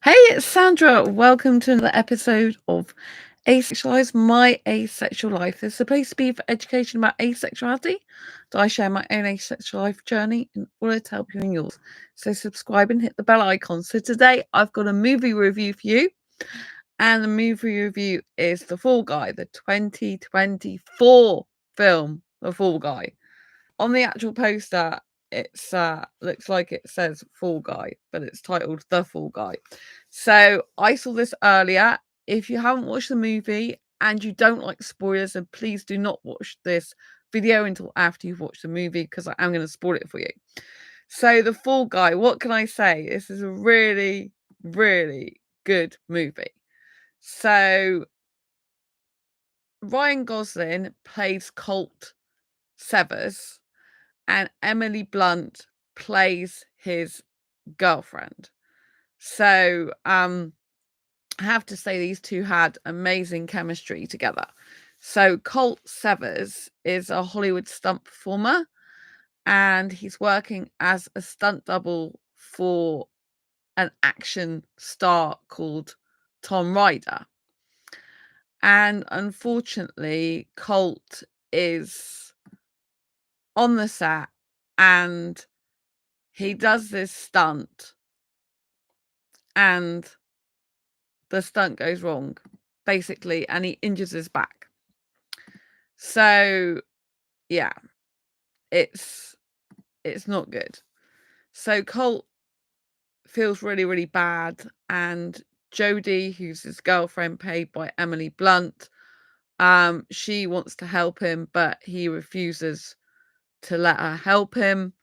Hey, it's Sandra. Welcome to another episode of Asexualise, my asexual life. This is supposed to be for education about asexuality. So I share my own asexual life journey in order to help you in yours. So subscribe and hit the bell icon. So today I've got a movie review for you. And the movie review is The Fall Guy, the 2024 film, The Fall Guy. On the actual poster, it's looks like it says Fall Guy, but it's titled The Fall Guy. So I saw this earlier. If you haven't watched the movie and you don't like spoilers, then please do not watch this video until after you've watched the movie, because I am going to spoil it for you. So The Fall Guy, what can I say? This is a really, really good movie. So Ryan Gosling plays Colt Severs and Emily Blunt plays his girlfriend. So I have to say these two had amazing chemistry together. So Colt Severs is a Hollywood stunt performer, and he's working as a stunt double for an action star called Tom Ryder. And unfortunately, Colt is on the set and he does this stunt and the stunt goes wrong, basically, and he injures his back. So yeah, it's not good. So Colt feels really, really bad, and Jodie, who's his girlfriend played by Emily Blunt, she wants to help him, but he refuses to let her help him.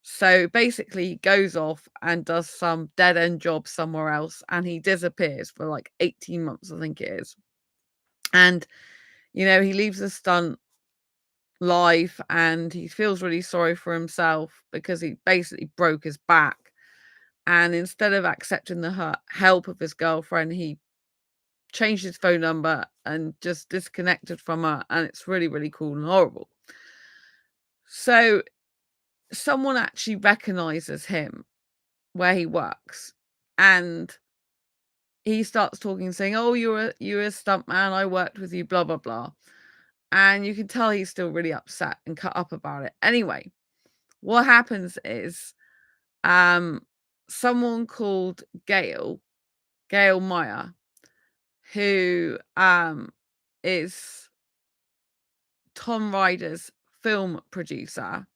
So basically, he goes off and does some dead end job somewhere else, and he disappears for like 18 months, I think it is. And, he leaves the stunt life and he feels really sorry for himself because he basically broke his back. And instead of accepting the help of his girlfriend, he changed his phone number and just disconnected from her. And it's really, really cool and horrible. So someone actually recognizes him where he works, and he starts talking, saying, "Oh, you're a stunt man. I worked with you, blah blah blah." And you can tell he's still really upset and cut up about it. Anyway, what happens is someone called Gail Meyer, who is Tom Ryder's film producer,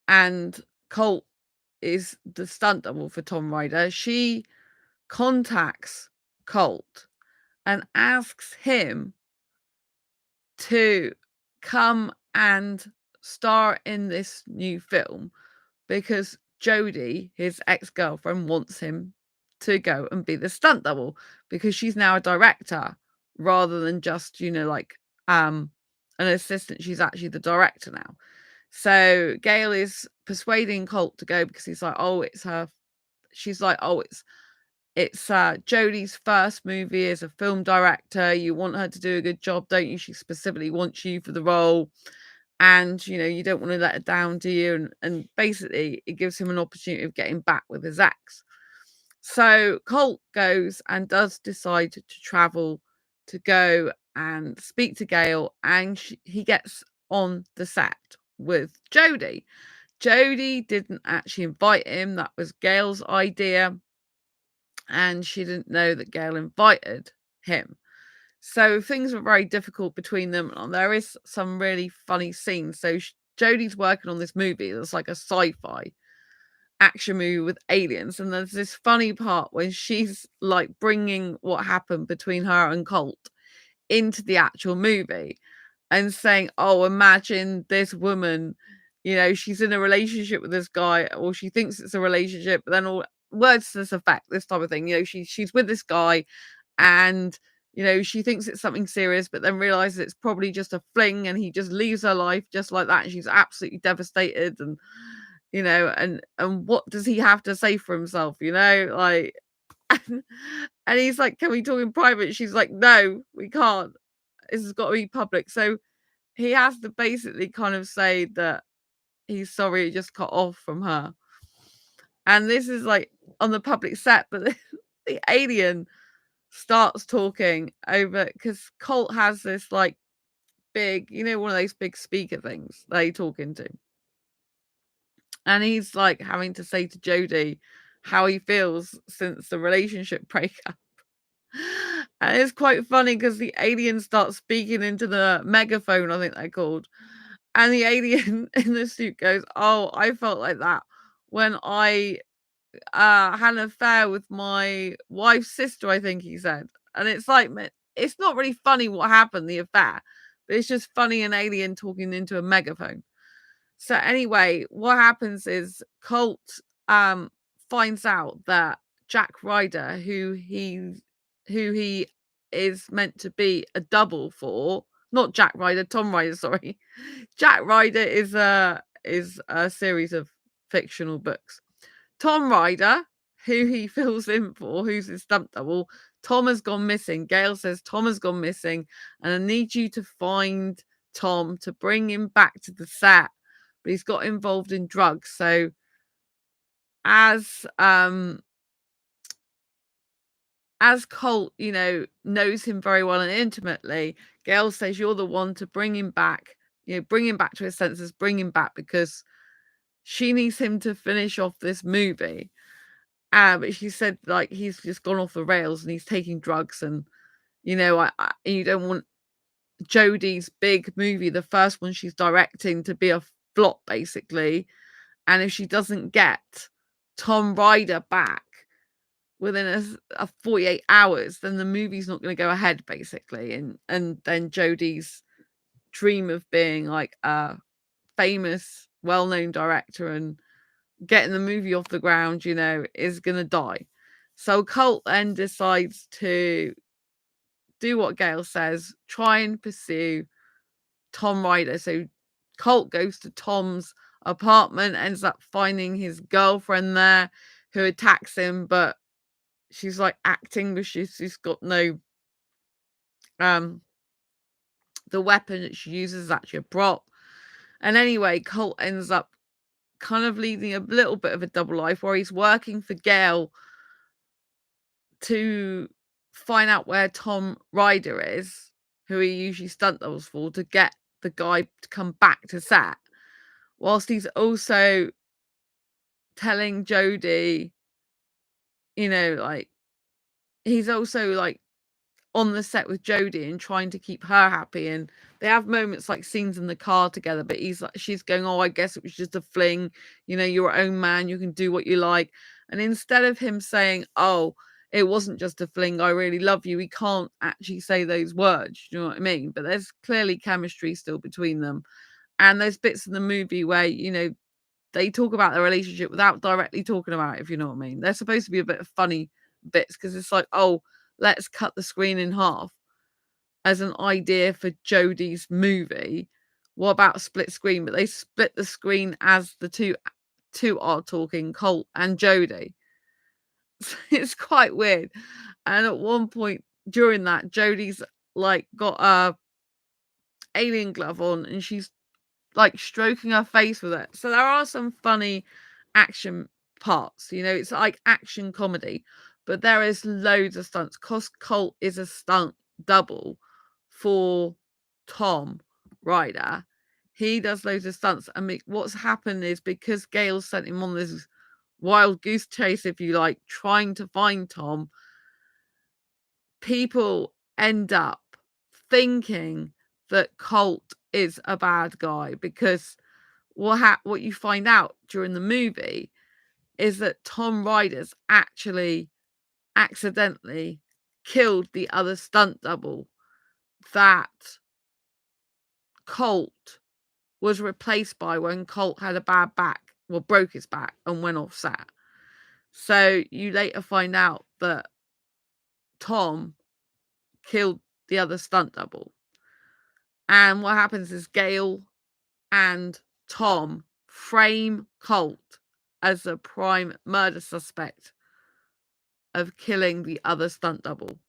and Colt is the stunt double for Tom Ryder. She contacts Colt and asks him to come and star in this new film because Jodie, his ex-girlfriend, wants him to go and be the stunt double because she's now a director rather than just, an assistant. She's actually the director now. So Gail is persuading Colt to go because he's like, oh, it's her. She's like, oh, it's Jodie's first movie as a film director. You want her to do a good job, don't you? She specifically wants you for the role. And, you don't want to let her down, do you? And basically, it gives him an opportunity of getting back with his ex. So Colt goes and does decide to travel to go and speak to Gail. And he gets on the set with Jodie. Jodie didn't actually invite him. That was Gail's idea. And she didn't know that Gail invited him. So things were very difficult between them. And there is some really funny scenes. So Jodie's working on this movie that's like a sci-fi action movie with aliens. And there's this funny part when she's like bringing what happened between her and Colt into the actual movie and saying, oh, imagine this woman, she's in a relationship with this guy, or she thinks it's a relationship, but then all words to this effect, this type of thing. She's with this guy and she thinks it's something serious, but then realizes it's probably just a fling and he just leaves her life just like that. And she's absolutely devastated. And, and what does he have to say for himself, like, and he's like, can we talk in private? She's like, no, we can't. This has got to be public. So he has to basically kind of say that he's sorry he just cut off from her. And this is, like, on the public set, but the alien starts talking over because Colt has this, like, big, one of those big speaker things they talk into. And he's, like, having to say to Jodie how he feels since the relationship breakup. And it's quite funny because the alien starts speaking into the megaphone, I think they're called. And the alien in the suit goes, "Oh, I felt like that when I had an affair with my wife's sister," I think he said. And it's like, it's not really funny what happened, the affair, but it's just funny an alien talking into a megaphone. So anyway, what happens is Colt um finds out that Jack Ryder, who he is meant to be a double for, not Jack Ryder, Tom Ryder, sorry. Jack Ryder is a series of fictional books. Tom Ryder, who he fills in for, who's his stunt double, Tom has gone missing. Gail says Tom has gone missing, and I need you to find Tom to bring him back to the set. But he's got involved in drugs. So as um as Colt, knows him very well and intimately, Gail says you're the one to bring him back, bring him back to his senses, bring him back because she needs him to finish off this movie. But she said, like, he's just gone off the rails and he's taking drugs, and you don't want Jodie's big movie, the first one she's directing, to be a flop, basically. And if she doesn't get Tom Ryder back within a 48 hours, then the movie's not going to go ahead, basically. And then Jodie's dream of being like a famous, well-known director and getting the movie off the ground, is going to die. So Colt then decides to do what Gail says, try and pursue Tom Ryder. So Colt goes to Tom's apartment, ends up finding his girlfriend there who attacks him, but she's like acting, but she's got no the weapon that she uses is actually a prop. And anyway, Colt ends up kind of leading a little bit of a double life where he's working for Gail to find out where Tom Ryder is, who he usually stunt doubles for, to get the guy to come back to set, whilst he's also telling Jodie, like, he's also like on the set with Jodie and trying to keep her happy. And they have moments like scenes in the car together, but she's going, "Oh, I guess it was just a fling. You're your own man. You can do what you like." And instead of him saying, "Oh, it wasn't just a fling, I really love you," he can't actually say those words. You know what I mean? But there's clearly chemistry still between them. And there's bits in the movie where, they talk about their relationship without directly talking about it, if you know what I mean. They're supposed to be a bit of funny bits because it's like, oh, let's cut the screen in half as an idea for Jodie's movie. What about split screen? But they split the screen as the two are talking, Colt and Jodie. It's quite weird. And at one point during that, Jodie's like got a alien glove on and she's like stroking her face with it. So there are some funny action parts, it's like action comedy, but there is loads of stunts. Cos Colt is a stunt double for Tom Ryder. He does loads of stunts. And what's happened is because Gail sent him on this wild goose chase, if you like, trying to find Tom, people end up thinking that Colt is a bad guy because what you find out during the movie is that Tom Ryder's actually accidentally killed the other stunt double that Colt was replaced by when Colt had a bad back, well, broke his back and went off set. So you later find out that Tom killed the other stunt double. And what happens is Gail and Tom frame Colt as a prime murder suspect of killing the other stunt double.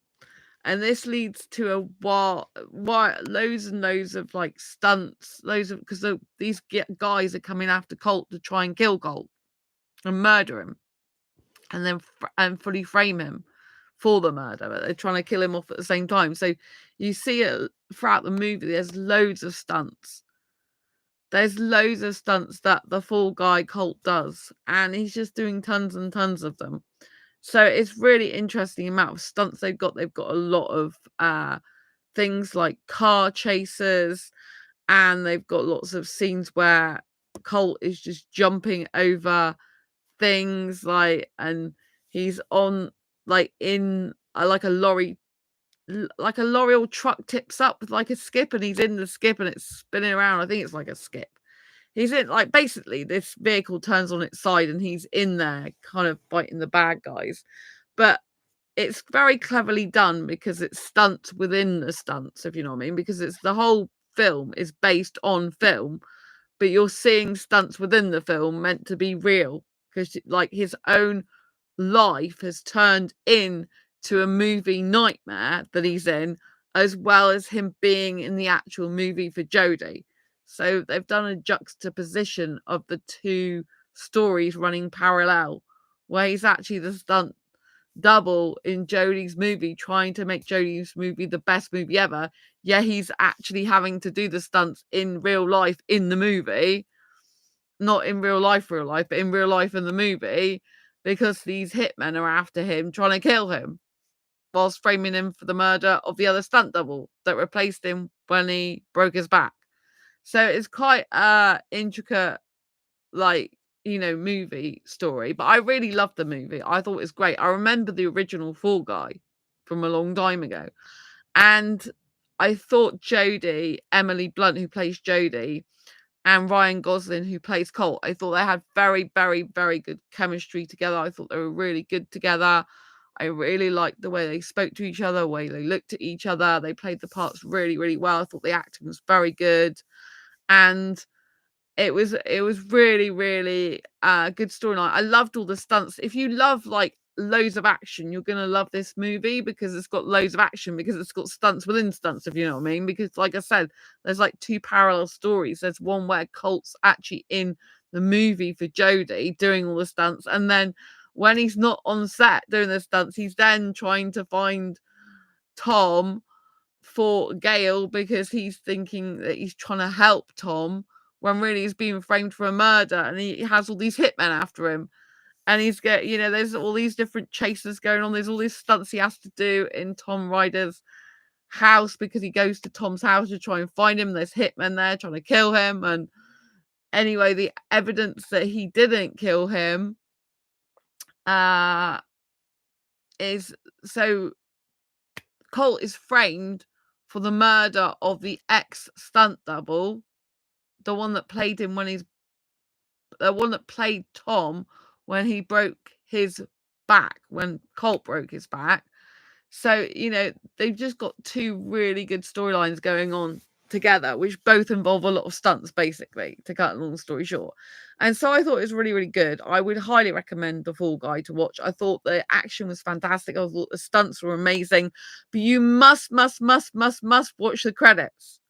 And this leads to a loads and loads of like stunts, because these guys are coming after Colt to try and kill Colt and murder him. and then and fully frame him for the murder, but they're trying to kill him off at the same time. So you see it throughout the movie. There's loads of stunts. There's loads of stunts that the Fall Guy cult does, and he's just doing tons and tons of them. So it's really interesting amount of stunts they've got. They've got a lot of things like car chases, and they've got lots of scenes where Colt is just jumping over things, like, and he's on, like, in like a lorry, like a lorry or truck tips up with like a skip, and he's in the skip and it's spinning around. I think it's like a skip. He's in, like, basically this vehicle turns on its side and he's in there kind of fighting the bad guys. But it's very cleverly done because it's stunts within the stunts, if you know what I mean, because it's the whole film is based on film, but you're seeing stunts within the film meant to be real, because like his own life has turned into a movie nightmare that he's in, as well as him being in the actual movie for Jodie. So they've done a juxtaposition of the two stories running parallel, where he's actually the stunt double in Jodie's movie, trying to make Jodie's movie the best movie ever. Yeah, he's actually having to do the stunts in real life in the movie, not in real life, but in real life in the movie, because these hitmen are after him, trying to kill him, whilst framing him for the murder of the other stunt double that replaced him when he broke his back. So it's quite a intricate, like, movie story. But I really loved the movie. I thought it was great. I remember the original Fall Guy from a long time ago. And I thought Jodie, Emily Blunt, who plays Jodie, and Ryan Gosling, who plays Colt, I thought they had very, very, very good chemistry together. I thought they were really good together. I really liked the way they spoke to each other, the way they looked at each other. They played the parts really, really well. I thought the acting was very good. And it was really, really good storyline. I loved all the stunts. If you love like loads of action, you're gonna love this movie, because it's got loads of action, because it's got stunts within stunts, if you know what I mean. Because like I said, there's like two parallel stories. There's one where Colt's actually in the movie for Jodie doing all the stunts, and then when he's not on set doing the stunts, he's then trying to find Tom for Gail, because he's thinking that he's trying to help Tom, when really he's being framed for a murder, and he has all these hitmen after him, and there's all these different chases going on. There's all these stunts he has to do in Tom Ryder's house, because he goes to Tom's house to try and find him. There's hitmen there trying to kill him, and anyway, the evidence that he didn't kill him uh is so Colt is framed for the murder of the ex stunt double, the one that played him when he's the one that played Tom when he broke his back, when Colt broke his back. So, they've just got two really good storylines going on together, which both involve a lot of stunts, basically, to cut a long story short. And so I thought it was really, really good. I would highly recommend The Fall Guy to watch. I thought the action was fantastic. I thought the stunts were amazing. But you must, must, must, must, must watch the credits.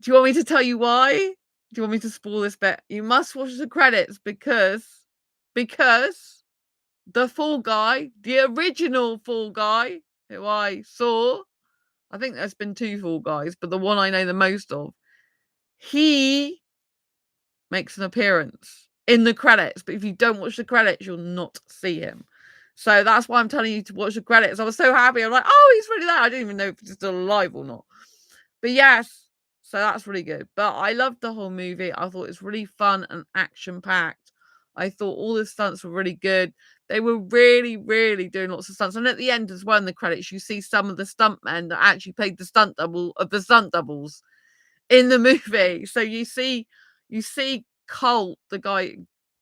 Do you want me to tell you why? Do you want me to spoil this bit? You must watch the credits, because the Fall Guy, the original Fall Guy, who I saw, I think there's been two Fall Guys, but the one I know the most of, he makes an appearance in the credits. But if you don't watch the credits, you'll not see him. So that's why I'm telling you to watch the credits. I was so happy. I'm like, oh, he's really there. I didn't even know if he's still alive or not. But yes, so that's really good. But I loved the whole movie. I thought it was really fun and action packed. I thought all the stunts were really good. They were really, really doing lots of stunts. And at the end as well, in the credits, you see some of the stuntmen that actually played the stunt double of the stunt doubles in the movie. So you see Colt, the guy,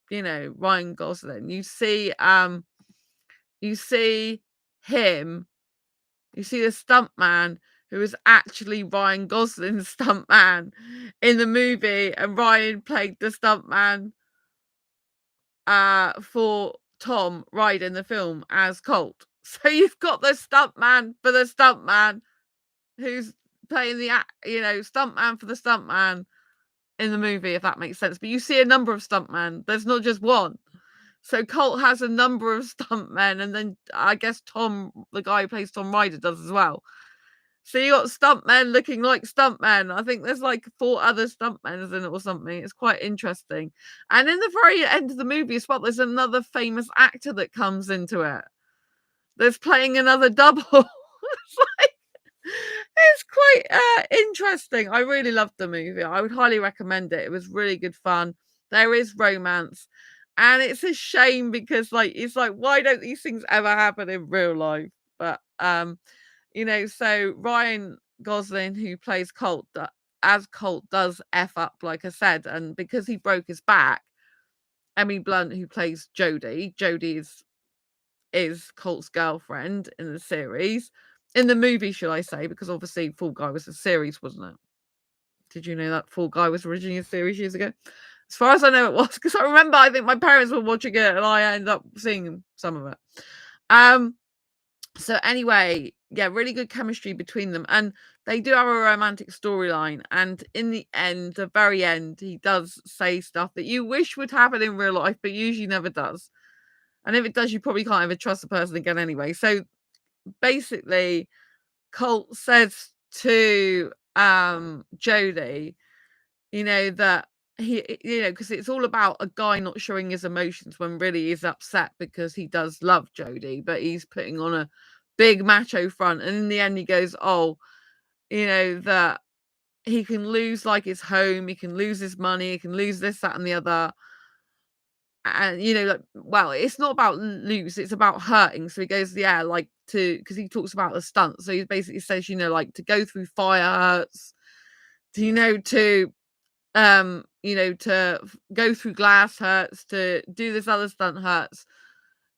Ryan Gosling. You see him. You see the stuntman who is actually Ryan Gosling's stuntman in the movie, and Ryan played the stuntman for Tom Ryder in the film as Colt. So you've got the stuntman for the stuntman who's playing the stuntman for the stuntman in the movie, if that makes sense. But you see a number of stuntmen. There's not just one. So Colt has a number of stuntmen, and then I guess Tom, the guy who plays Tom Ryder, does as well. So you got stuntmen looking like stuntmen. I think there's like 4 other stuntmen in it or something. It's quite interesting. And in the very end of the movie as well, there's another famous actor that comes into it. That's playing another double. It's like it's quite, interesting. I really loved the movie. I would highly recommend it. It was really good fun. There is romance, and it's a shame because, like, it's like, why don't these things ever happen in real life? But, so Ryan Gosling, who plays Colt, as Colt, does F up, like I said, and because he broke his back, Emily Blunt, who plays Jodie is Colt's girlfriend in the series. In the movie, should I say, because obviously Fall Guy was a series, wasn't it? Did you know that Fall Guy was originally a series years ago? As far as I know, it was, because I remember I think my parents were watching it and I ended up seeing some of it. So anyway, yeah, really good chemistry between them, and they do have a romantic storyline. And in the end, the very end, he does say stuff that you wish would happen in real life, but usually never does. And if it does, you probably can't ever trust the person again anyway. So basically, Colt says to Jodie, that because it's all about a guy not showing his emotions when really he's upset because he does love Jodie, but he's putting on a big macho front. And in the end, he goes, oh, that he can lose like his home, he can lose his money, he can lose this, that, and the other. And well, it's not about lose, it's about hurting. So he goes, yeah, like because he talks about the stunt. So he basically says, like to go through fire hurts, to go through glass hurts, to do this other stunt hurts,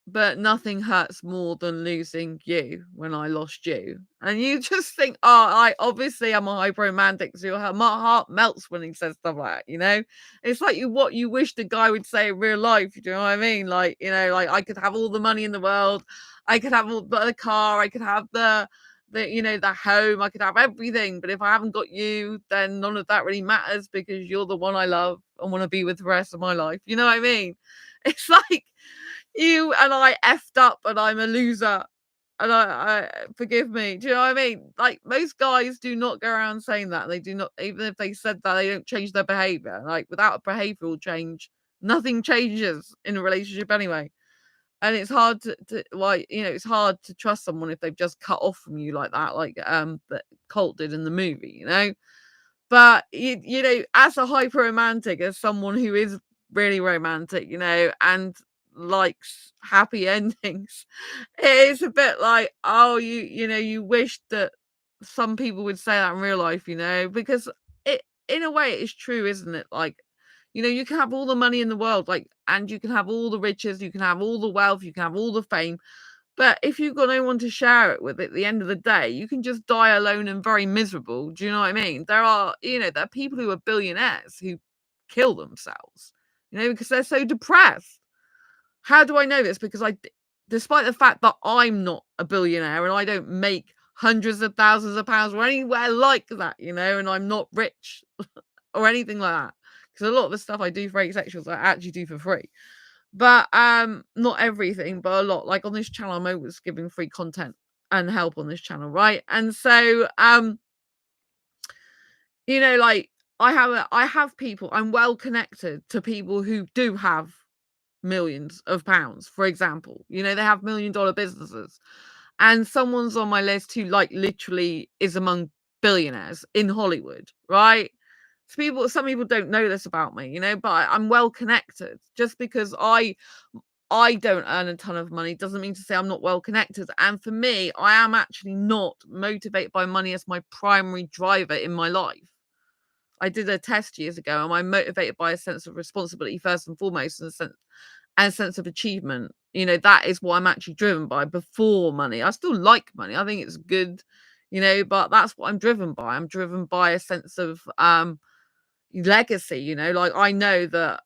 but nothing hurts more than losing you when I lost you. And you just think, oh, I'm a hyper romantic, so my heart melts when he says stuff like that, It's like what you wish the guy would say in real life, you know what I mean? Like, like I could have all the money in the world, I could have all the car, I could have the home, I could have everything, but if I haven't got you, then none of that really matters because you're the one I love and want to be with the rest of my life. You know what I mean? It's like you and I effed up and I'm a loser and I forgive me. Do you know what I mean? Like most guys do not go around saying that. They do not, even if they said that, they don't change their behavior. Like without a behavioral change, nothing changes in a relationship anyway. And it's hard it's hard to trust someone if they've just cut off from you like that, like that Colt did in the movie. But as a hyper romantic, as someone who is really romantic, and likes happy endings, it is a bit like, oh, you wish that some people would say that in real life, because it in a way it is true, isn't it? Like, you can have all the money in the world, like, and you can have all the riches, you can have all the wealth, you can have all the fame, but if you've got no one to share it with at the end of the day, you can just die alone and very miserable. Do you know what I mean? There are people who are billionaires who kill themselves, because they're so depressed. How do I know this? Because despite the fact that I'm not a billionaire and I don't make hundreds of thousands of pounds or anywhere like that, and I'm not rich or anything like that. Because a lot of the stuff I do for asexuals, I actually do for free. But not everything, but a lot. Like on this channel, I'm always giving free content and help on this channel, right? And so like I have people, I'm well connected to people who do have millions of pounds, for example. They have $1 million businesses. And someone's on my list who like literally is among billionaires in Hollywood, right? Some people don't know this about me, but I'm well connected. Just because I don't earn a ton of money doesn't mean to say I'm not well connected. And for me, I am actually not motivated by money as my primary driver in my life. I did a test years ago, and I'm motivated by a sense of responsibility first and foremost, and a sense of achievement. That is what I'm actually driven by before money. I still like money. I think it's good, but that's what I'm driven by. I'm driven by a sense of legacy. Like I know that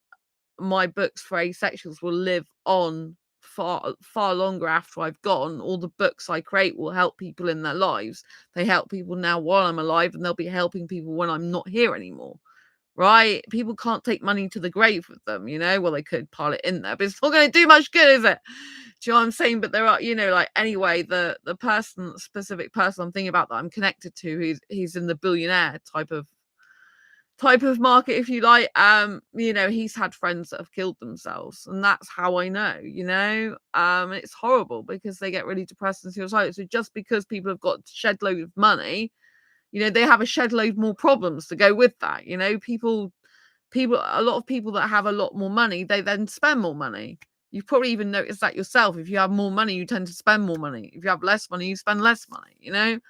my books for asexuals will live on far far longer after I've gone. All the books I create will help people in their lives. They help people now while I'm alive, and they'll be helping people when I'm not here anymore. right? People can't take money to the grave with them, you know? Well, they could pile it in there, but it's not gonna do much good, is it? Do you know what I'm saying? But there are, like, anyway, the specific person I'm thinking about that I'm connected to, he's in the billionaire type of market, if you like. He's had friends that have killed themselves, and that's how I know, it's horrible because they get really depressed and suicidal. So just because people have got shed load of money, they have a shed load more problems to go with that. A lot of people that have a lot more money, they then spend more money. You've probably even noticed that yourself. If you have more money, you tend to spend more money. If you have less money, you spend less money.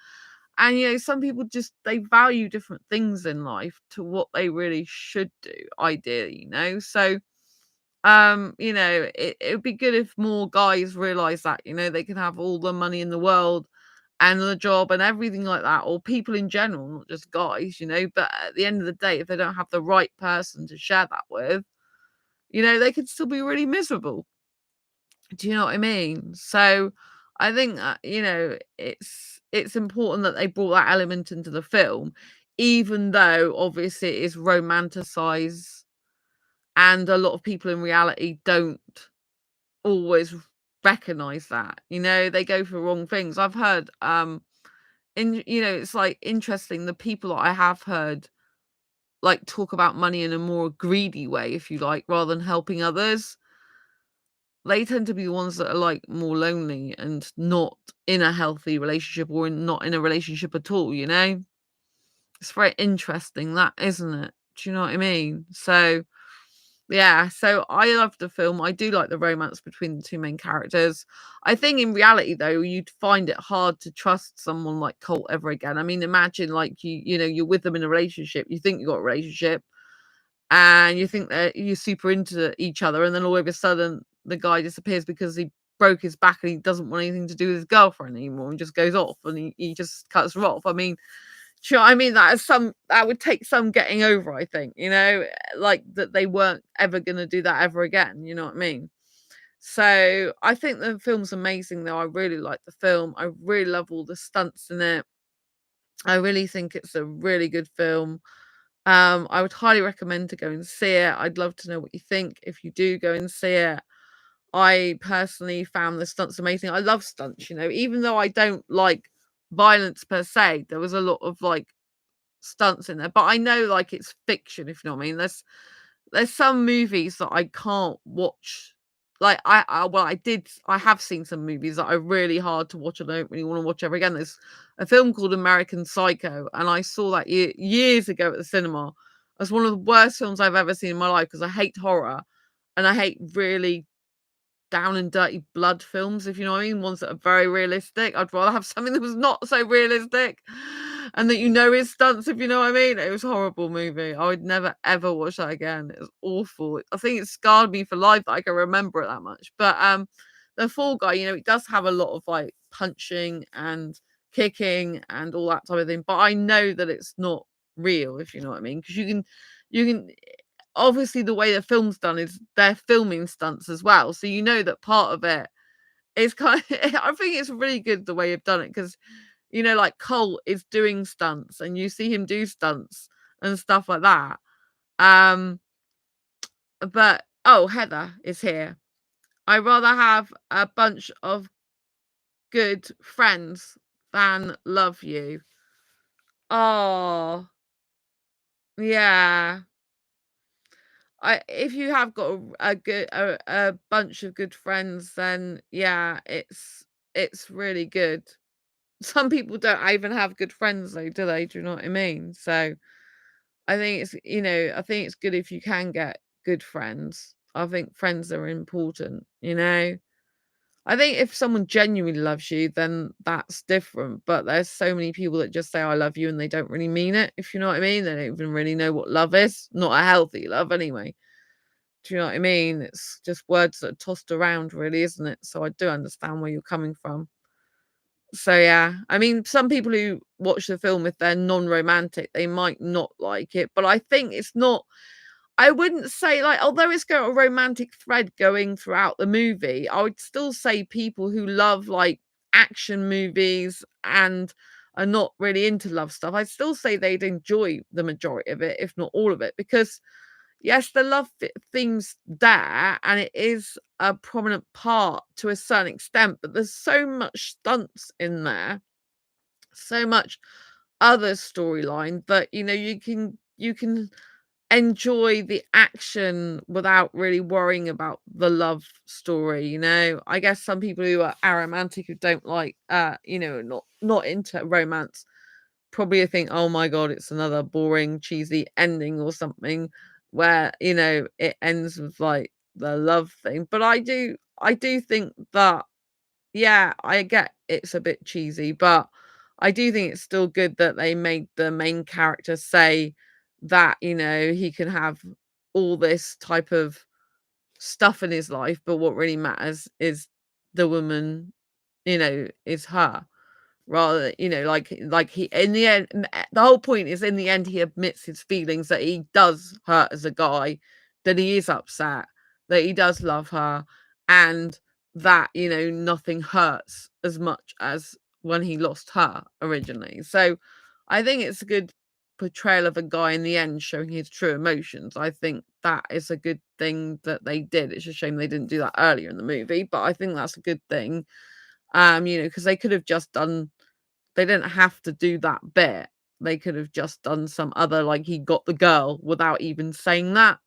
And some people just, they value different things in life to what they really should do, ideally. So it would be good if more guys realize that, they can have all the money in the world and the job and everything like that, or people in general, not just guys. But at the end of the day, if they don't have the right person to share that with, they could still be really miserable. Do you know what I mean? So I think it's important that they brought that element into the film, even though obviously it is romanticized, and a lot of people in reality don't always recognize that. They go for wrong things. I've heard it's like interesting, the people that I have heard like talk about money in a more greedy way, if you like, rather than helping others. They tend to be the ones that are like more lonely and not in a healthy relationship, or not in a relationship at all. It's very interesting, that, isn't it? Do you know what I mean? So yeah, so I love the film. I do like the romance between the two main characters. I think in reality, though, you'd find it hard to trust someone like Colt ever again. I mean, imagine like you're with them in a relationship. You think you got a relationship, and you think that you're super into each other, and then all of a sudden the guy disappears because he broke his back and he doesn't want anything to do with his girlfriend anymore, and just goes off, and he just cuts her off. I mean, do you know what I mean? That would take some getting over, I think, like that they weren't ever gonna do that ever again, you know what I mean? So I think the film's amazing though. I really like the film. I really love all the stunts in it. I really think it's a really good film. I would highly recommend to go and see it. I'd love to know what you think if you do go and see it. I personally found the stunts amazing. I love stunts, even though I don't like violence per se. There was a lot of like stunts in there, but I know like it's fiction, if you know what I mean. There's some movies that I can't watch. Like I have seen some movies that are really hard to watch. I don't really want to watch ever again. There's a film called American Psycho, and I saw that years ago at the cinema. It's one of the worst films I've ever seen in my life because I hate horror and I hate really down and dirty blood films, if you know what I mean, ones that are very realistic. I'd rather have something that was not so realistic and that is stunts, if you know what I mean. It was a horrible movie. I would never ever watch that again. It was awful. I think it scarred me for life that I can remember it that much. But the Fall Guy, it does have a lot of like punching and kicking and all that type of thing. But I know that it's not real, if you know what I mean. Because you can obviously the way the film's done is they're filming stunts as well. So that part of it is kind of, I think it's really good the way you've done it because like Cole is doing stunts and you see him do stunts and stuff like that. But oh, Heather is here. I rather have a bunch of good friends than love you. Oh, yeah. If you have got a bunch of good friends, then yeah, it's really good. Some people don't even have good friends though, do they? Do you know what I mean? So I think it's good if you can get good friends. I think friends are important. I think if someone genuinely loves you, then that's different. But there's so many people that just say I love you and they don't really mean it, if you know what I mean. They don't even really know what love is. Not a healthy love anyway. Do you know what I mean? It's just words that are tossed around, really, isn't it? So I do understand where you're coming from. So yeah, I mean, some people who watch the film, if they're non-romantic, they might not like it, but I think it's not. I wouldn't say like, although it's got a romantic thread going throughout the movie, I would still say people who love like action movies and are not really into love stuff, I'd still say they'd enjoy the majority of it, if not all of it, because yes, the love theme's there and it is a prominent part to a certain extent, but there's so much stunts in there, so much other storyline that you can enjoy the action without really worrying about the love story, I guess some people who are aromantic, who don't like not into romance, probably think, oh my god, it's another boring cheesy ending or something, where it ends with like the love thing. But I do think that, yeah, I get it's a bit cheesy, but I do think it's still good that they made the main character say that, he can have all this type of stuff in his life, but what really matters is the woman, is her. Rather, like he in the end, the whole point is in the end he admits his feelings, that he does hurt as a guy, that he is upset, that he does love her, and that, nothing hurts as much as when he lost her originally. So I think it's a good portrayal of a guy in the end showing his true emotions. I think that is a good thing that they did. It's a shame they didn't do that earlier in the movie, but I think that's a good thing. Because they could have just done they didn't have to do that bit. They could have just done some other, like, he got the girl without even saying that.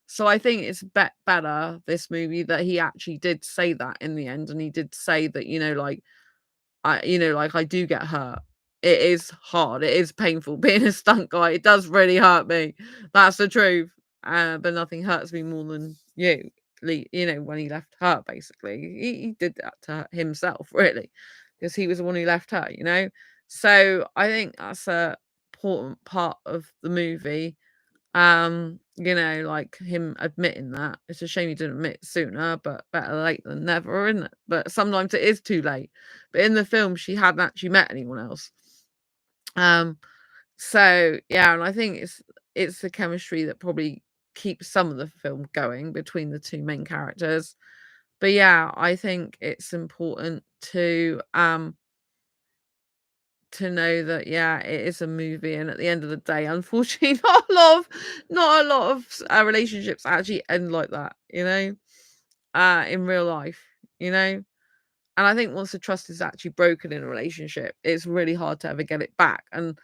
So I think it's better, this movie, that he actually did say that in the end, and he did say that, I do get hurt. It is hard. It is painful being a stunt guy. It does really hurt me. That's the truth. But nothing hurts me more than you. When he left her, basically, he did that to himself, really, because he was the one who left her. So I think that's a important part of the movie. Like him admitting that. It's a shame he didn't admit sooner, but better late than never, isn't it? But sometimes it is too late. But in the film, she hadn't actually met anyone else. Um, so yeah, and I think it's the chemistry that probably keeps some of the film going between the two main characters. But yeah, I think it's important to know that, yeah, it is a movie, and at the end of the day, unfortunately, not a lot of relationships actually end like that, in real life, you know. And I think once the trust is actually broken in a relationship, it's really hard to ever get it back. And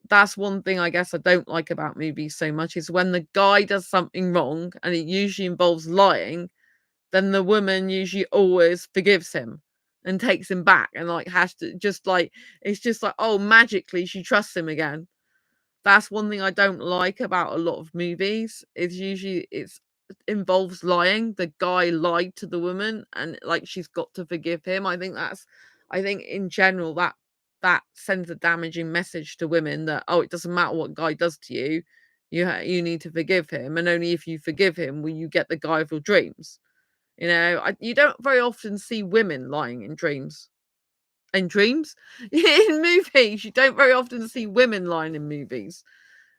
that's one thing I guess I don't like about movies so much, is when the guy does something wrong and it usually involves lying, then the woman usually always forgives him and takes him back, and like has to just like it's just like, oh, magically she trusts him again. That's one thing I don't like about a lot of movies. It's usually it's involves lying. The guy lied to the woman and like she's got to forgive him. I think in general that sends a damaging message to women that, oh, it doesn't matter what guy does to you. You need to forgive him, and only if you forgive him will you get the guy of your dreams. You don't very often see women lying in dreams. In dreams? In movies, you don't very often see women lying in movies.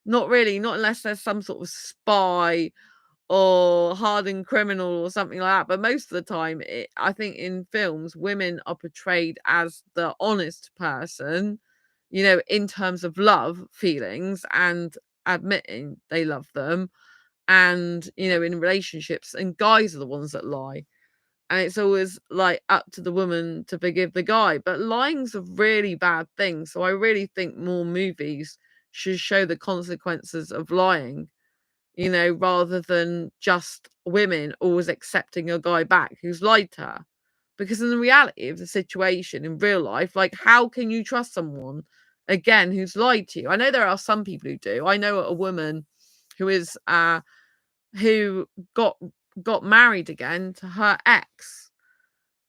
Not really, not unless there's some sort of spy or hardened criminal or something like that. But most of the time, I think in films, women are portrayed as the honest person, in terms of love feelings and admitting they love them, and in relationships, and guys are the ones that lie, and it's always like up to the woman to forgive the guy. But lying's a really bad thing, so I really think more movies should show the consequences of lying, rather than just women always accepting a guy back who's lied to her. Because in the reality of the situation in real life, like, how can you trust someone again who's lied to you? I know there are some people who do. I know a woman who is who got married again to her ex,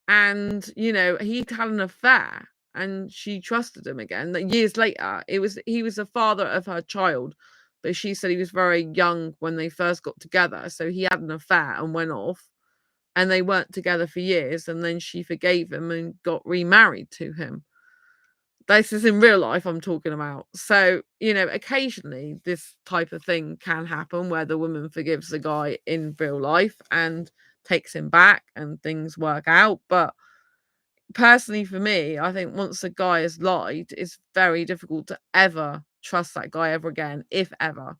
and he'd had an affair, and she trusted him again. Like, years later, he was the father of her child, but she said he was very young when they first got together, so he had an affair and went off, and they weren't together for years, and then she forgave him and got remarried to him. This is in real life I'm talking about. So, occasionally this type of thing can happen, where the woman forgives the guy in real life and takes him back and things work out. But personally for me, I think once a guy has lied, it's very difficult to ever trust that guy ever again, if ever.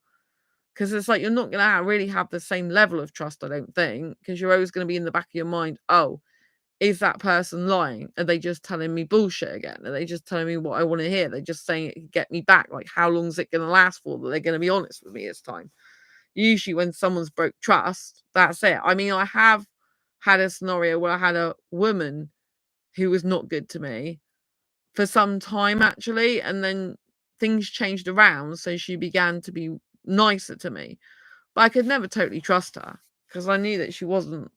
Because it's like you're not gonna really have the same level of trust, I don't think, because you're always gonna be in the back of your mind, "Oh, is that person lying? Are they just telling me bullshit again? Are they just telling me what I wanna hear? They're just saying it to get me back. Like, how long is it gonna last for that they're gonna be honest with me this time?" Usually when someone's broke trust, that's it. I mean, I have had a scenario where I had a woman who was not good to me for some time actually, and then things changed around, so she began to be nicer to me. But I could never totally trust her because I knew that she wasn't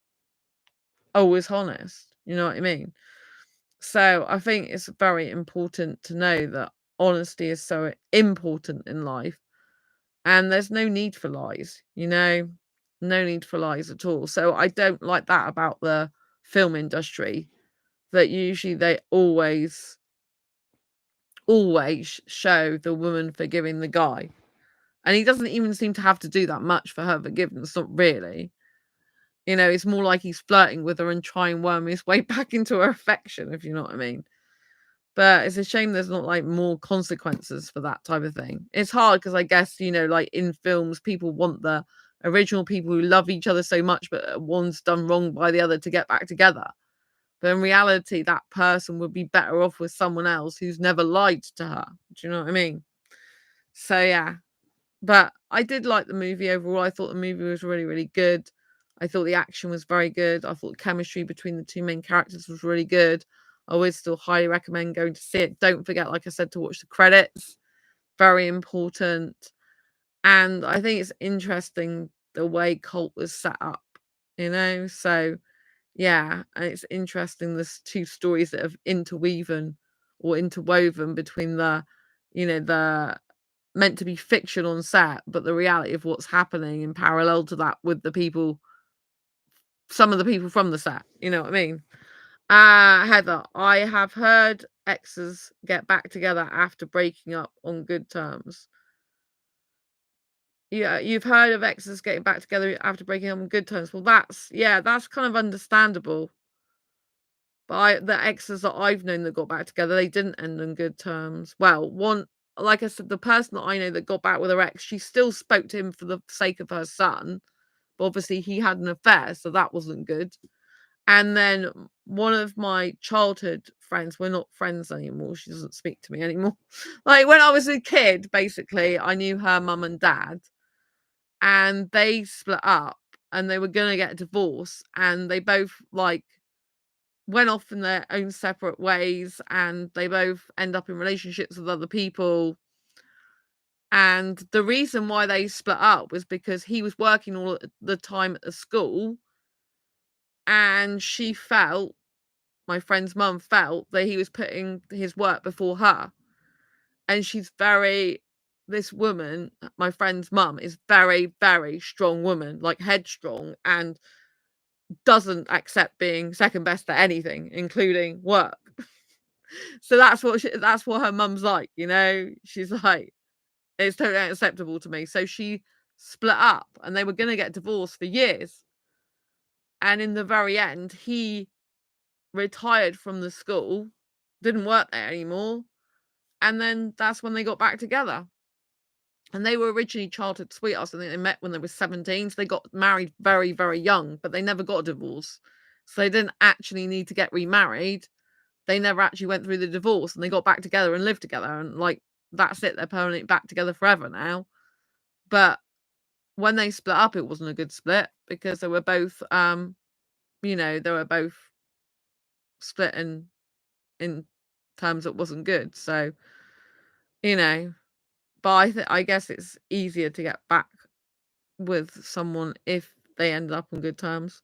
always honest. You know what I mean? So I think it's very important to know that honesty is so important in life, and there's no need for lies, no need for lies at all. So I don't like that about the film industry, that usually they always show the woman forgiving the guy. And he doesn't even seem to have to do that much for her forgiveness, not really. It's more like he's flirting with her and trying to worm his way back into her affection, if you know what I mean. But it's a shame there's not like more consequences for that type of thing. It's hard because I guess, like in films, people want the original people who love each other so much, but one's done wrong by the other to get back together. But in reality, that person would be better off with someone else who's never lied to her. Do you know what I mean? So yeah. But I did like the movie overall. I thought the movie was really, really good. I thought the action was very good. I thought the chemistry between the two main characters was really good. I would still highly recommend going to see it. Don't forget, like I said, to watch the credits. Very important. And I think it's interesting the way Cult was set up. So yeah, and it's interesting there's two stories that have interwoven between the meant to be fiction on set, but the reality of what's happening in parallel to that with some of the people from the set. You know what I mean? Heather, I have heard exes get back together after breaking up on good terms. Yeah, you've heard of exes getting back together after breaking up on good terms. Well, that's kind of understandable. But the exes that I've known that got back together, they didn't end on good terms. Well, one, like I said, the person that I know that got back with her ex, she still spoke to him for the sake of her son. But obviously, he had an affair, so that wasn't good. And then one of my childhood friends, we're not friends anymore. She doesn't speak to me anymore. Like when I was a kid, basically, I knew her mum and dad, and they split up and they were going to get a divorce. And they both went off in their own separate ways, and they both end up in relationships with other people. And the reason why they split up was because he was working all the time at the school, and my friend's mum felt that he was putting his work before her. And this woman, my friend's mum, is very, very strong woman, like headstrong, and doesn't accept being second best at anything, including work. So that's what her mum's like. She's like, it's totally unacceptable to me. So she split up, and they were going to get divorced for years. And in the very end, he retired from the school, didn't work there anymore. And then that's when they got back together. And they were originally childhood sweethearts. I think they met when they were 17. So they got married very, very young, but they never got a divorce. So they didn't actually need to get remarried. They never actually went through the divorce, and they got back together and lived together. And that's it. They're permanently back together forever now. But when they split up, it wasn't a good split because they were both, split in terms that wasn't good. So, you know, but I guess it's easier to get back with someone if they ended up on good terms.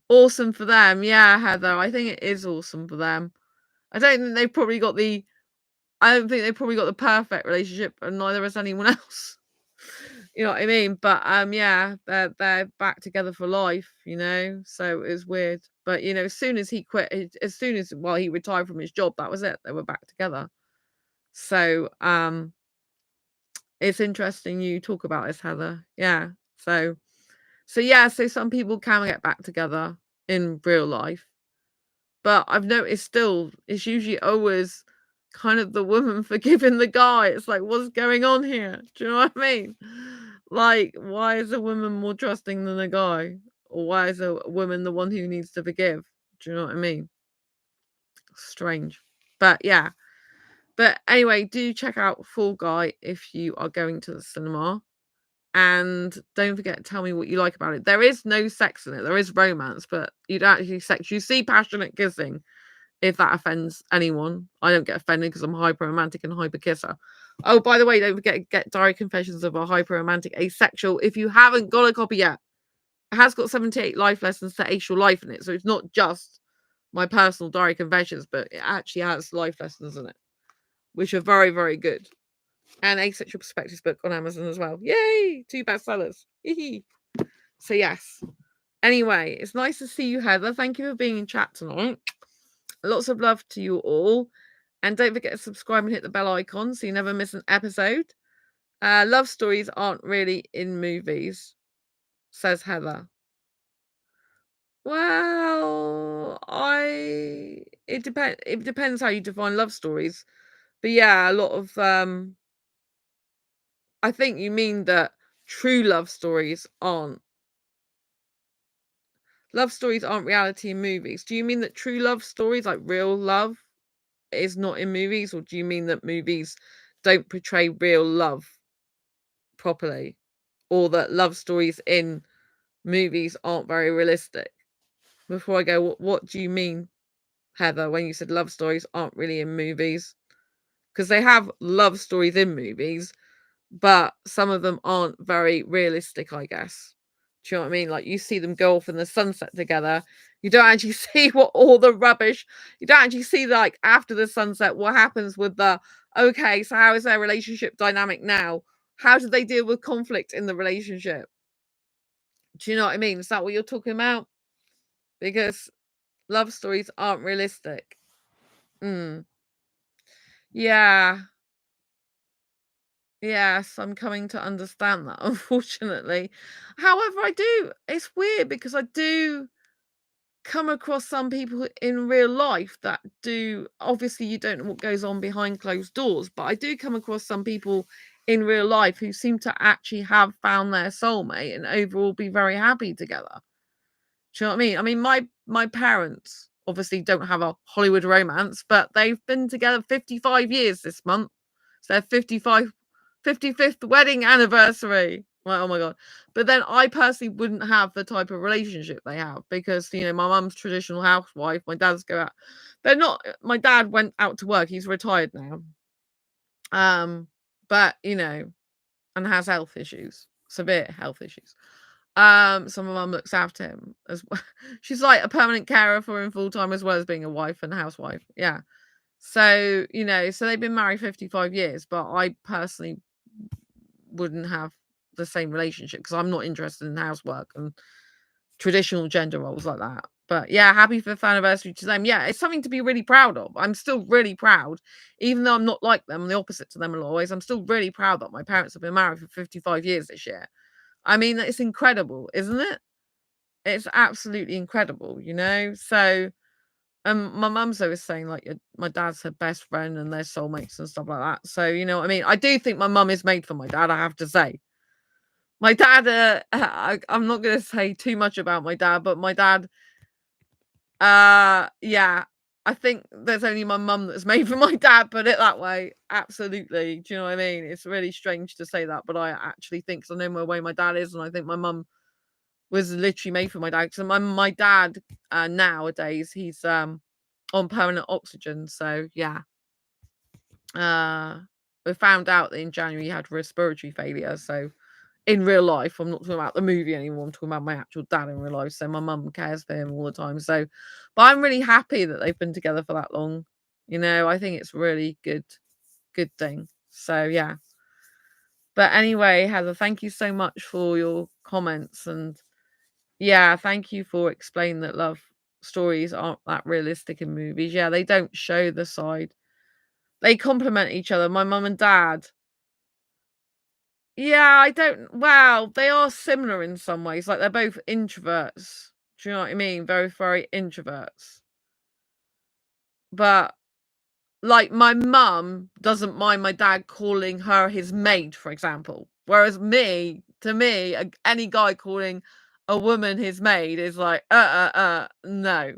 Awesome for them. Yeah, Heather, I think it is awesome for them. I don't think they've probably got the I don't think they probably got the perfect relationship, and neither has anyone else. You know what I mean? But yeah, they're back together for life. So it's weird. But as soon as he quit, as soon as he retired from his job, that was it. They were back together. So it's interesting you talk about this, Heather. Yeah. So yeah, so some people can get back together in real life. But I've noticed still, it's usually always kind of the woman forgiving the guy. It's like, what's going on here? Do you know what I mean? Like, why is a woman more trusting than a guy? Or why is a woman the one who needs to forgive? Do you know what I mean? Strange. But yeah. But anyway, do check out Fall Guy if you are going to the cinema. And don't forget to tell me what you like about it. There is no sex in it. There is romance, but you don't actually sex. You see passionate kissing, if that offends anyone. I don't get offended because I'm hyper romantic and hyper kisser. Oh, by the way, don't forget to get Diary Confessions of a Hyper Romantic Asexual if you haven't got a copy yet. It has got 78 life lessons to Asexual life in it. So it's not just my personal diary confessions, but it actually has life lessons in it, which are very, very good. And Asexual Perspectives book on Amazon as well. Yay! 2 bestsellers. So yes. Anyway, it's nice to see you, Heather. Thank you for being in chat tonight. Lots of love to you all. And don't forget to subscribe and hit the bell icon so you never miss an episode. Love stories aren't really in movies, says Heather. Well, it depends how you define love stories. But yeah, a lot of I think you mean that true love stories aren't reality in movies. Do you mean that true love stories, like real love, is not in movies, or do you mean that movies don't portray real love properly, or that love stories in movies aren't very realistic? Before I go, what do you mean, Heather, when you said love stories aren't really in movies? Because they have love stories in movies, but some of them aren't very realistic, I guess. Do you know what I mean? Like, you see them go off in the sunset together. You don't actually see what all the rubbish, you don't actually see, like, after the sunset, what happens with the, okay, so how is their relationship dynamic now? How do they deal with conflict in the relationship? Do you know what I mean? Is that what you're talking about? Because love stories aren't realistic. Yeah. Yes, I'm coming to understand that, unfortunately. However, it's weird because I do come across some people in real life that do, obviously, you don't know what goes on behind closed doors, but I do come across some people in real life who seem to actually have found their soulmate and overall be very happy together. Do you know what I mean? I mean, my parents obviously don't have a Hollywood romance, but they've been together 55 years this month. It's their 55th wedding anniversary. Like, oh my God. But then I personally wouldn't have the type of relationship they have because, my mum's traditional housewife, my dad's go out. They're not, my dad went out to work. He's retired now. But, and has health issues, severe health issues. So my mum looks after him as well. She's like a permanent carer for him full time as well as being a wife and a housewife. Yeah. So, so they've been married 55 years, but I personally wouldn't have the same relationship because I'm not interested in housework and traditional gender roles like that. But yeah, happy 5th anniversary to them. Yeah, it's something to be really proud of. I'm still really proud, even though I'm not like them, I'm the opposite to them in a lot of ways. I'm still really proud that my parents have been married for 55 years this year. I mean, it's incredible, isn't it? It's absolutely incredible, So, my mum's always saying, like, my dad's her best friend and they're soulmates and stuff like that. So, you know what I mean? I do think my mum is made for my dad, I have to say. My dad, I'm not going to say too much about my dad, but my dad, yeah, I think there's only my mum that's made for my dad, put it that way. Absolutely. Do you know what I mean? It's really strange to say that, but I actually think, because I know my way my dad is, and I think my mum was literally made for my dad. So my dad, nowadays, he's on permanent oxygen. So yeah. We found out that in January he had respiratory failure. So in real life, I'm not talking about the movie anymore. I'm talking about my actual dad in real life. So my mum cares for him all the time. So, but I'm really happy that they've been together for that long. I think it's really good thing. So yeah. But anyway, Heather, thank you so much for your comments, and yeah, thank you for explaining that love stories aren't that realistic in movies. Yeah, they don't show the side. They complement each other. My mum and dad. Yeah, I don't. Well, they are similar in some ways. Like, they're both introverts. Do you know what I mean? Very, very introverts. But like my mum doesn't mind my dad calling her his maid, for example. Whereas to me, any guy calling a woman his maid is like, no.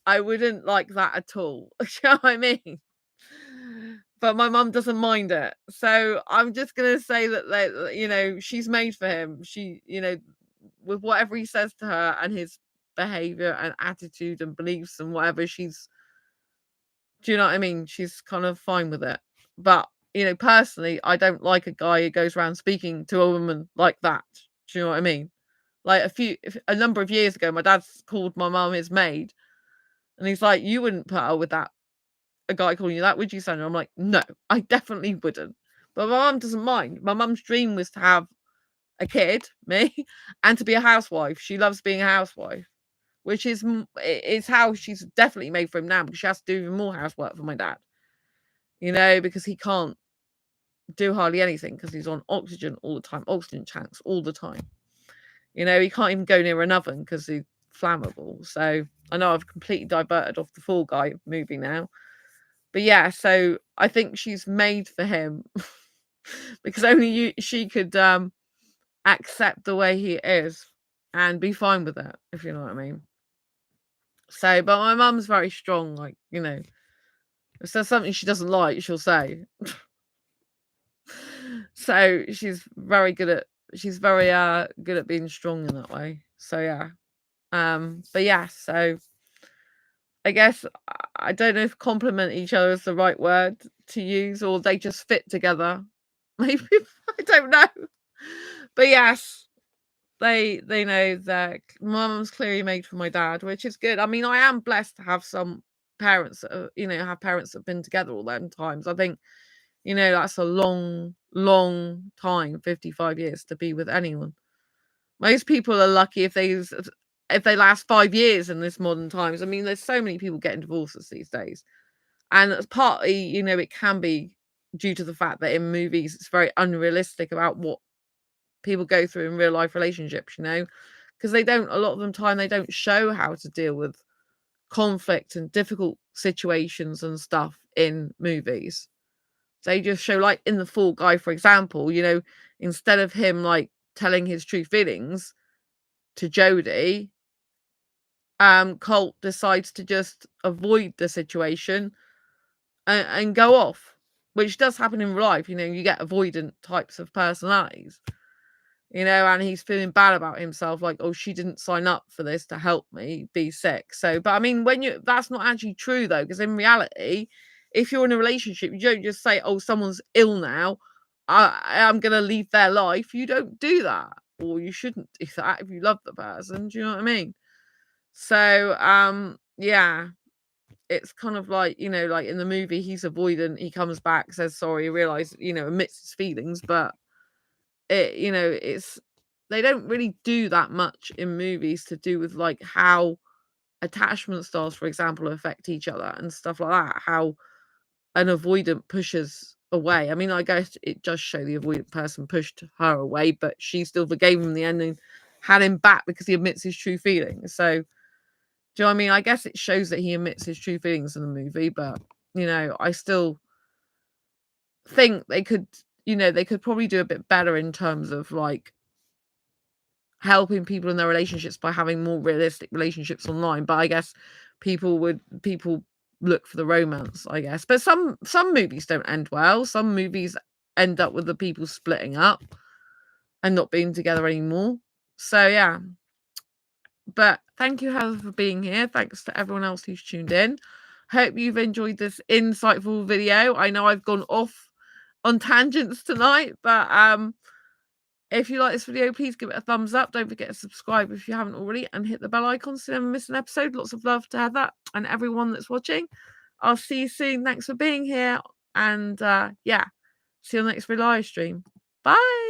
I wouldn't like that at all. You know what I mean? But my mum doesn't mind it. So I'm just gonna say that she's made for him. With whatever he says to her and his behavior and attitude and beliefs and whatever, do you know what I mean? She's kind of fine with it. But, personally, I don't like a guy who goes around speaking to a woman like that. Do you know what I mean? Like a number of years ago, my dad's called my mum his maid, and he's like, "You wouldn't put her with a guy calling you that, would you, Sandra?" I'm like, "No, I definitely wouldn't." But my mum doesn't mind. My mum's dream was to have a kid, me, and to be a housewife. She loves being a housewife, which is how she's definitely made for him now, because she has to do even more housework for my dad. Because he can't do hardly anything because he's on oxygen all the time, oxygen tanks all the time. He can't even go near an oven because he's flammable. So I know I've completely diverted off the Fall Guy movie now. But yeah, so I think she's made for him because only she could accept the way he is and be fine with it, if you know what I mean. So, but my mum's very strong, like, if there's something she doesn't like, she'll say. So she's very good at being strong in that way. So yeah. But yeah, so I guess I don't know if compliment each other is the right word to use, or they just fit together. Maybe I don't know. But yes, they know that my mum's clearly made for my dad, which is good. I mean, I am blessed to have some parents that have parents that have been together all them times. I think that's a long, long time, 55 years to be with anyone. Most people are lucky if they last 5 years in this modern times. I mean, there's so many people getting divorces these days. And it's partly, it can be due to the fact that in movies it's very unrealistic about what people go through in real life relationships, because a lot of the time they don't show how to deal with conflict and difficult situations and stuff in movies. They just show, like in The Fall Guy, for example, instead of him like telling his true feelings to Jodie, Colt decides to just avoid the situation and go off, which does happen in real life. You get avoidant types of personalities, and he's feeling bad about himself, like, oh, she didn't sign up for this to help me be sick. So, but I mean, that's not actually true though, because in reality, if you're in a relationship, you don't just say, oh, someone's ill now, I'm gonna leave their life. You don't do that, or you shouldn't do that if you love the person. Do you know what I mean? So, yeah, it's kind of like, like in the movie, he's avoidant, he comes back, says sorry, realizes, admits his feelings, but it's they don't really do that much in movies to do with like how attachment styles, for example, affect each other and stuff like that. How an avoidant pushes away. I mean, I guess it does show the avoidant person pushed her away, but she still forgave him in the end and had him back because he admits his true feelings. So, do you know what I mean? I guess it shows that he admits his true feelings in the movie, but I still think they could probably do a bit better in terms of like helping people in their relationships by having more realistic relationships online. But I guess people look for the romance, I guess. But some movies don't end well. Some movies end up with the people splitting up and not being together anymore. So yeah. But thank you, Heather, for being here. Thanks to everyone else who's tuned in. Hope you've enjoyed this insightful video. I know I've gone off on tangents tonight, but if you like this video, please give it a thumbs up. Don't forget to subscribe if you haven't already, and hit the bell icon so you never miss an episode. Lots of love to Heather and everyone that's watching. I'll see you soon. Thanks for being here, and yeah, see you on the next live stream. Bye.